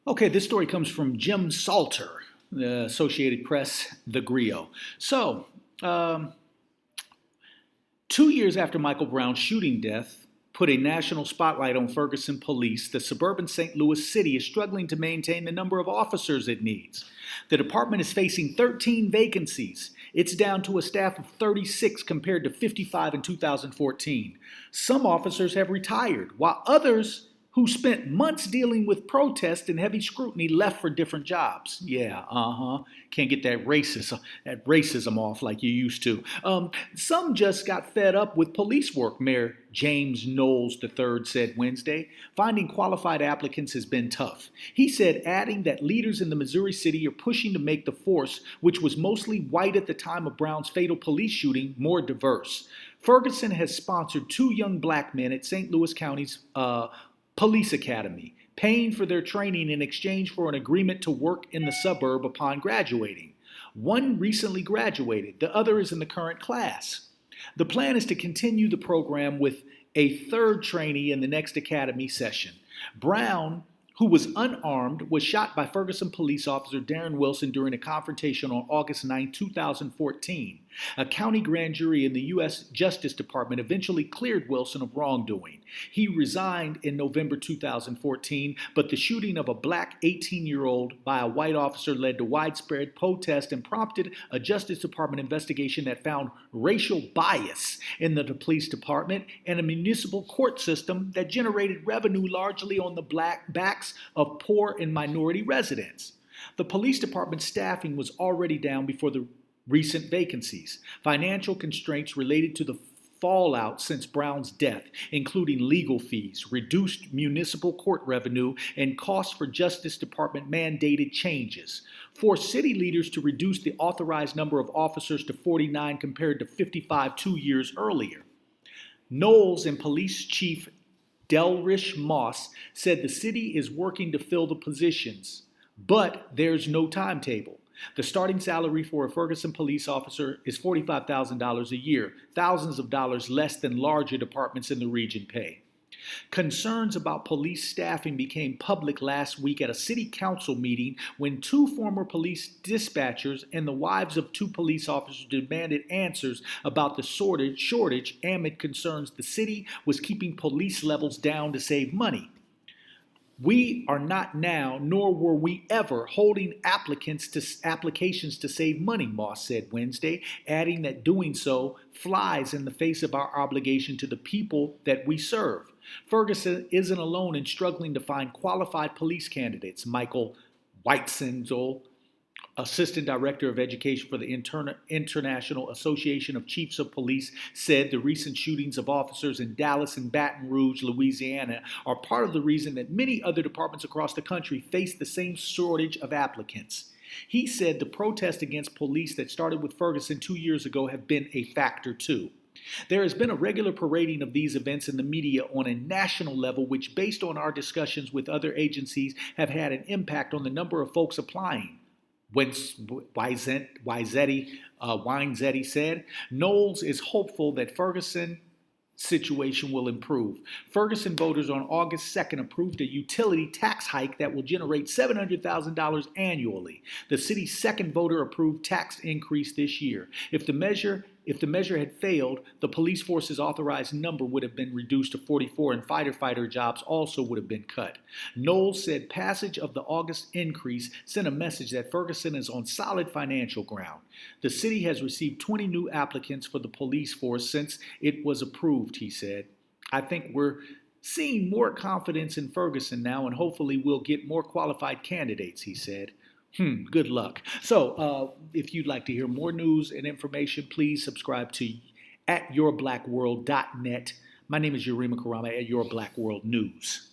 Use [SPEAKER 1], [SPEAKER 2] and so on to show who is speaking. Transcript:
[SPEAKER 1] Okay, this story comes from Jim Salter, the Associated Press, The Grio. So, um, 2 years after Michael Brown's shooting death put a national spotlight on Ferguson police, the suburban St. Louis city is struggling to maintain the number of officers it needs. The department is facing 13 vacancies. It's down to a staff of 36 compared to 55 in 2014. Some officers have retired, while others who spent months dealing with protests and heavy scrutiny left for different jobs. Yeah, Can't get that racism off like you used to. Some just got fed up with police work, Mayor James Knowles III said Wednesday. Finding qualified applicants has been tough. He said, adding that leaders in the Missouri city are pushing to make the force, which was mostly white at the time of Brown's fatal police shooting, more diverse. Ferguson has sponsored two young black men at St. Louis County's Police Academy, paying for their training in exchange for an agreement to work in the suburb upon graduating. One recently graduated, the other is in the current class. The plan is to continue the program with a third trainee in the next academy session. Brown, who was unarmed, was shot by Ferguson police officer Darren Wilson during a confrontation on August 9, 2014. A county grand jury in the U.S. Justice Department eventually cleared Wilson of wrongdoing. He resigned in November 2014, but the shooting of a black 18-year-old by a white officer led to widespread protest and prompted a Justice Department investigation that found racial bias in the police department and a municipal court system that generated revenue largely on the backs of poor and minority residents. The police department's staffing was already down before the recent vacancies. Financial constraints related to the fallout since Brown's death, including legal fees, reduced municipal court revenue, and costs for Justice Department mandated changes, forced city leaders to reduce the authorized number of officers to 49 compared to 55 2 years earlier. Knowles and Police Chief Delrish Moss said the city is working to fill the positions, but there's no timetable. The starting salary for a Ferguson police officer is $45,000 a year, thousands of dollars less than larger departments in the region pay. Concerns about police staffing became public last week at a city council meeting when two former police dispatchers and the wives of two police officers demanded answers about the shortage amid concerns the city was keeping police levels down to save money. We are not now, nor were we ever, holding applications to save money, Moss said Wednesday, adding that doing so flies in the face of our obligation to the people that we serve. Ferguson isn't alone in struggling to find qualified police candidates. Michael Whitesendel, Assistant Director of Education for the International Association of Chiefs of Police, said the recent shootings of officers in Dallas and Baton Rouge, Louisiana, are part of the reason that many other departments across the country face the same shortage of applicants. He said the protests against police that started with Ferguson 2 years ago have been a factor too. There has been a regular parading of these events in the media on a national level, which, based on our discussions with other agencies, have had an impact on the number of folks applying. When Winezetti said, Knowles is hopeful that Ferguson situation will improve. Ferguson voters on August 2nd approved a utility tax hike that will generate $700,000 annually. The city's second voter-approved tax increase this year. If the measure had failed, the police force's authorized number would have been reduced to 44 and fighter jobs also would have been cut. Knowles said passage of the August increase sent a message that Ferguson is on solid financial ground. The city has received 20 new applicants for the police force since it was approved, he said. I think we're seeing more confidence in Ferguson now, and hopefully we'll get more qualified candidates, he said. Good luck. So if you'd like to hear more news and information, please subscribe to @yourblackworld.net. My name is Yurima Karama at Your Black World News.